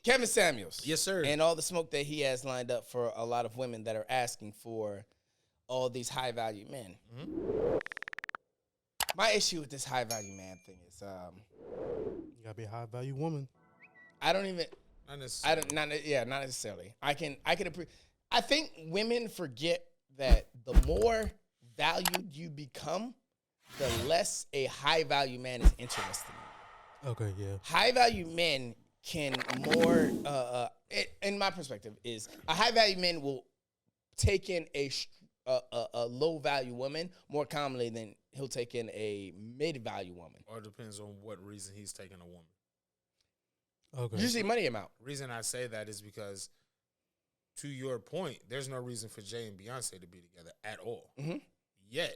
Kevin Samuels. Yes, sir. And all the smoke that he has lined up for a lot of women that are asking for all these high value men. Mm-hmm. My issue with this high value man thing is, you gotta be a high value woman. I don't even. Not necessarily. Not necessarily. I think women forget that the more valued you become, the less a high value man is interested in. Okay, yeah. High value men can more, in my perspective, is a high value man will take in a low value woman more commonly than he'll take in a mid value woman. Or it depends on what reason he's taking a woman. Okay. Usually money amount. Reason I say that is because, to your point, there's no reason for Jay and Beyonce to be together at all. Mm-hmm. Yet,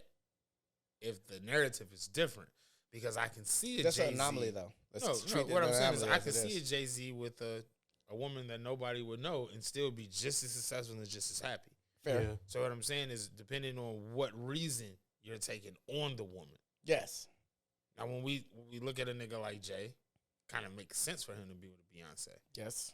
if the narrative is different, because I can see that's Jay-Z. An anomaly, though. What I'm saying is I can see a Jay-Z with a woman that nobody would know and still be just as successful and just as happy. Fair. Yeah. So what I'm saying is, depending on what reason you're taking on the woman. Yes. Now, when we look at a nigga like Jay, kind of makes sense for him to be with Beyonce. Yes.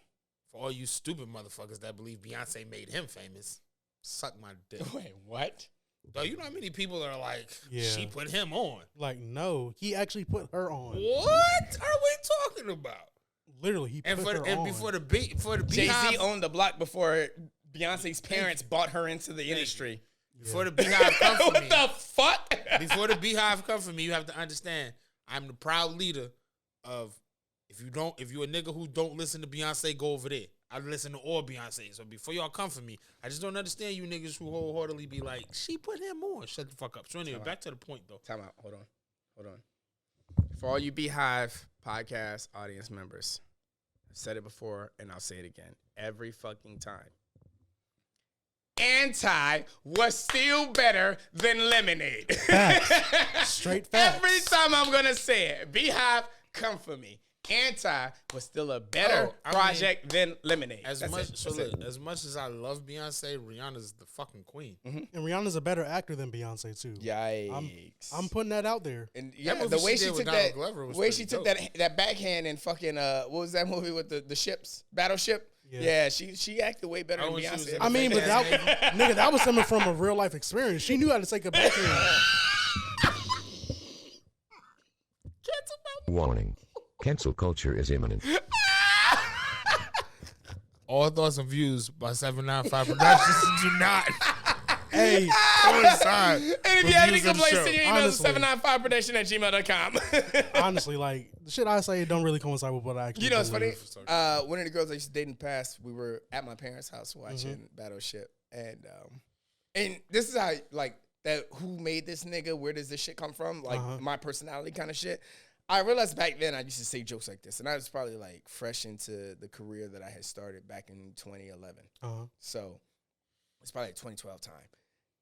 For all you stupid motherfuckers that believe Beyonce made him famous, suck my dick. Wait, what? Though you know how many people are like, Yeah. she put him on. Like, no, he actually put her on. What are we talking about? Literally, he put her on. Before the Beehive, Jay-Z owned the block before Beyonce's parents bought her into the industry. Before the Beehive come for What me. the fuck? Before the Beehive come for me, you have to understand, I'm the proud leader of, if you a nigga who don't listen to Beyonce, go over there. I listen to all Beyonce. So before y'all come for me, I just don't understand you niggas who wholeheartedly be like, she put him on. Shut the fuck up. So anyway, back to the point though. Time out. Hold on. For all you Beehive podcast audience members, I've said it before and I'll say it again. Every fucking time. Anti was still better than Lemonade. Facts. Straight facts. Every time I'm going to say it. Beehive, come for me. Anti was still a better project than Lemonade. As much as I love Beyonce, Rihanna's the fucking queen. Mm-hmm. And Rihanna's a better actor than Beyonce too. Yikes! I'm putting that out there. And yeah, the way she took that backhand and fucking what was that movie with the ships, Battleship? Yeah, she acted way better than Beyonce. I mean, but that was coming from a real life experience. She knew how to take a backhand. Warning. Cancel culture is imminent. All thoughts and views by 795 Productions do not. Hey, and if you have any complaints, send your email to 795production@gmail.com. Honestly, like, the shit I say don't really coincide with what I actually it's believe. funny. One of the girls I used to date in the past, we were at my parents' house watching Battleship. And this is how, like, that who made this nigga, where does this shit come from? Like, my personality kind of shit. I realized back then I used to say jokes like this, and I was probably like fresh into the career that I had started back in 2011. So it's probably like 2012 time.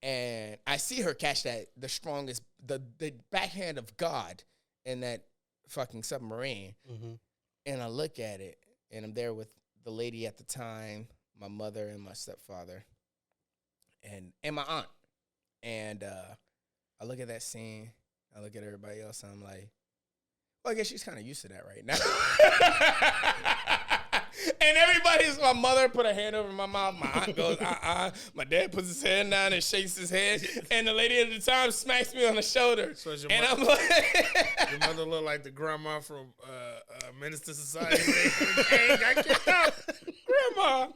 And I see her catch the backhand of God in that fucking submarine. And I look at it, and I'm there with the lady at the time, my mother and my stepfather, and my aunt. And I look at that scene, I look at everybody else, and I'm like, well, I guess she's kind of used to that right now. And my mother put her hand over my mouth. My aunt goes, My dad puts his hand down and shakes his head. And the lady at the time smacks me on the so I'm like. Your mother looked like the grandma from Minister Society. I can't help. Grandma.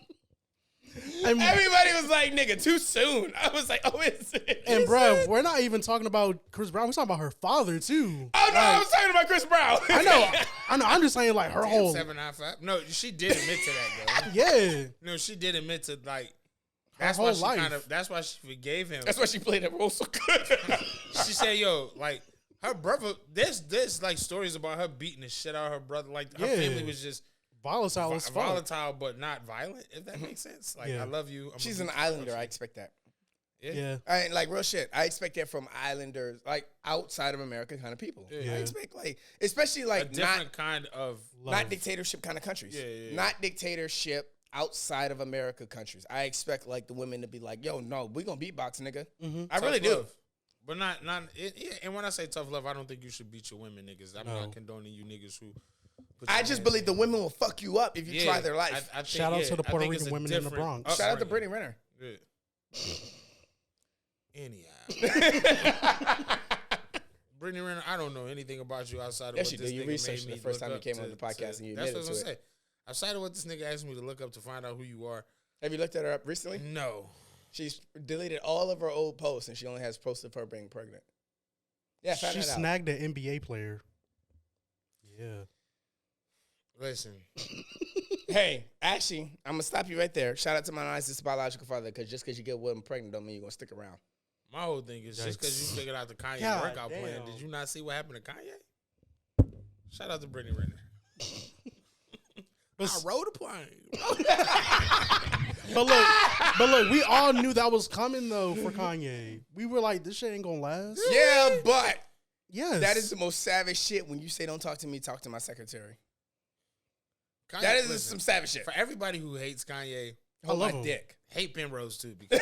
Everybody was like, nigga, too soon. I was like, oh, is it? And, bro, we're not even talking about Chris Brown. We're talking about her father, too. Oh, no, I was talking about Chris Brown. I know. I'm just saying, like, her whole... 795. No, she did admit to that, though. Yeah. No, she did admit to, like... That's why she life. That's why she forgave him. That's why she played that role so good. She said, yo, like, her brother... There's, like, stories about her beating the shit out of her brother. Like, her family was just... Volatile as fuck. Volatile, but not violent, if that makes sense. Like, I love you. She's an Islander. I expect that. Yeah. Like, real shit. I expect that from Islanders, like, outside of America kind of people. Yeah. I expect, like, especially, like, a different kind of... Not dictatorship kind of countries. Yeah. Not dictatorship outside of America countries. I expect, like, the women to be like, yo, no, we gonna beatbox, nigga. I really do. But and when I say tough love, I don't think you should beat your women, niggas. I'm not condoning you niggas who put. I just believe the women will fuck you up if you try their life. I think, Shout out to the Puerto Rican women in the Bronx. Shout out to Brittany Renner. Yeah. Anyhow. Brittany Renner, I don't know anything about you outside of what this nigga you researched made me the first look time you up came on the podcast and you admitted to it. That's what I was say. Outside of what this nigga asked me to look up to find out who you are. Have you looked at her up recently? No. She's deleted all of her old posts and she only has posts of her being pregnant. Yeah, she snagged an NBA player. Yeah. Listen. Hey, actually, I'm going to stop you right there. Shout out to my nicest biological father, because just because you get women pregnant don't mean you're going to stick around. My whole thing is just because you figured out the Kanye workout plan, did you not see what happened to Kanye? Shout out to Brittany Renner. I rode a plane. but look, we all knew that was coming though for Kanye. We were like, this shit ain't gonna last. Yeah, but yes, that is the most savage shit when you say, "Don't talk to me, talk to my secretary." Kanye, that is some savage shit. For everybody who hates Kanye, hold my dick. Hate Penrose too. Because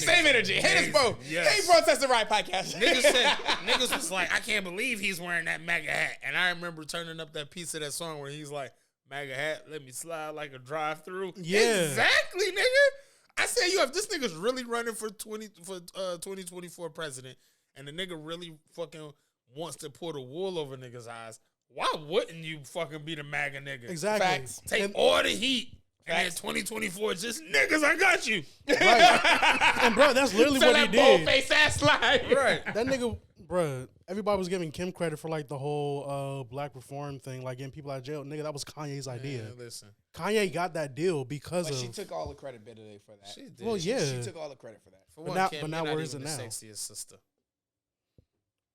same energy. Hate us both. Yes. Hate Protest the Right podcast. Niggas was like, I can't believe he's wearing that MAGA hat. And I remember turning up that piece of that song where he's like, MAGA hat, let me slide like a drive-through. Yeah. Exactly, nigga. I say, if this nigga's really running for 2024 president and the nigga really fucking wants to put a wool over niggas' eyes, why wouldn't you fucking be the MAGA nigga? Exactly. Facts. Take all the heat. And then 2024, just niggas, I got you. Right. And bro, that's literally what he did. Bold-faced ass lie. Right. That nigga, bro, everybody was giving Kim credit for like the whole black reform thing, like getting people out of jail. Nigga, that was Kanye's idea. Man, listen. Kanye got that deal because But of. she took all the credibility for that. She did. Well, yeah. She took all the credit for that. For But one, now- Kim, but now you're not where is even it the now? sexiest sister.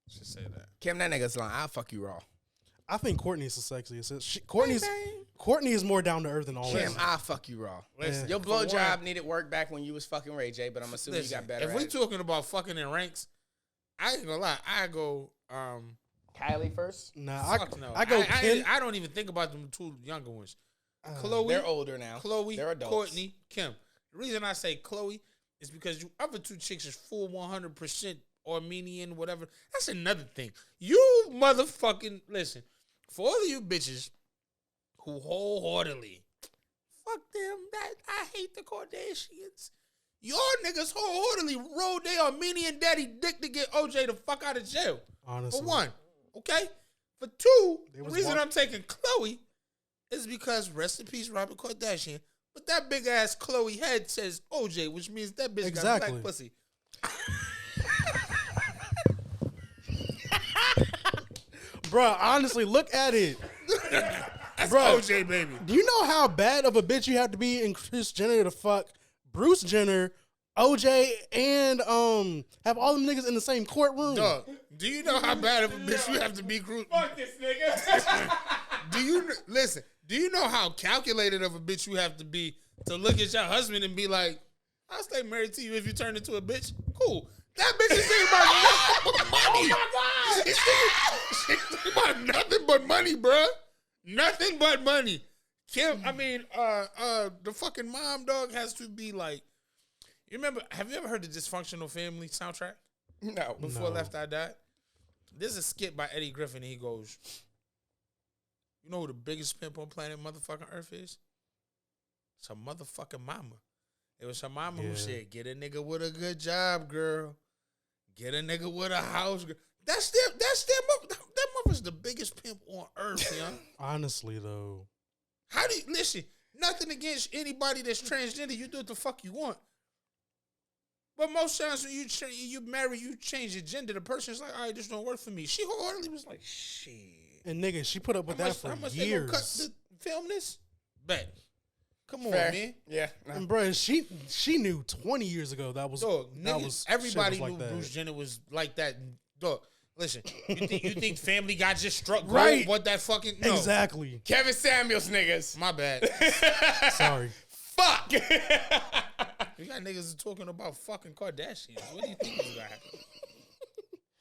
Should say that. Kim, that nigga's lying. I'll fuck you raw. I think Courtney's the sexiest. Courtney is more down to earth than always. Kim, I'll fuck you raw. Listen, Your for blowjob one- needed work back when you was fucking Ray J, but I'm assuming Listen, you got better if at we're it. talking about fucking in ranks, I ain't gonna lie. I go, Kylie first? Nah, fuck no. I go Kim. I don't even think about them two younger ones. Chloe, They're older now. Chloe, They're adults. Courtney, Kim. The reason I say Chloe is because you other two chicks is full 100% Armenian, whatever. That's another thing. You motherfucking listen. For all of you bitches who wholeheartedly fuck them, that I hate the Kardashians. Your niggas wholeheartedly rode their Armenian daddy dick to get OJ the fuck out of jail. Honestly. For one, okay? For two, the was reason walk- I'm taking Chloe is because rest in peace Robert Kardashian. But that big ass Chloe head says OJ, which means that bitch got Exactly. black pussy. Bro, honestly, look at it. That's Bruh. OJ, baby. Do you know how bad of a bitch you have to be in Kris Jenner to fuck Bruce Jenner, OJ, and have all them niggas in the same courtroom? Dog, do you know how bad of a bitch you have to be? Fuck this nigga. Listen? Do you know how calculated of a bitch you have to be to look at your husband and be like, "I'll stay married to you if you turn into a bitch"? Cool. That bitch is thinking about money. Oh my god. She's thinking about nothing but money, bruh. Nothing but money. Kim, I mean, the fucking mom dog has to be like. You remember? Have you ever heard the Dysfunctional Family soundtrack? No. Before Left I Died. There's a skit by Eddie Griffin, and he goes, "You know who the biggest pimp on planet motherfucking Earth is? It's her motherfucking mama. It was her mama who said, get a nigga with a good job, girl. Get a nigga with a house, girl." That's their mother. That mother's the biggest pimp on earth, young. Honestly, though. How do you, listen, nothing against anybody that's transgender. You do what the fuck you want. But most times when you marry, you change your gender. The person's like, all right, this don't work for me. She wholeheartedly was like, shit. And nigga, she put up with that for How much they gonna cut years. to film this? Bet. Come on, Fair. man. Yeah. And bro, she knew 20 years ago that was Dog, that niggas, was everybody shit was knew like that. Bruce Jenner was like that. Dog, listen, you think Family Guy just struck gold? Right. What that fucking no. Exactly. Kevin Samuels niggas. My bad. Sorry. Fuck. You got niggas talking about fucking Kardashians. What do you think is gonna happen?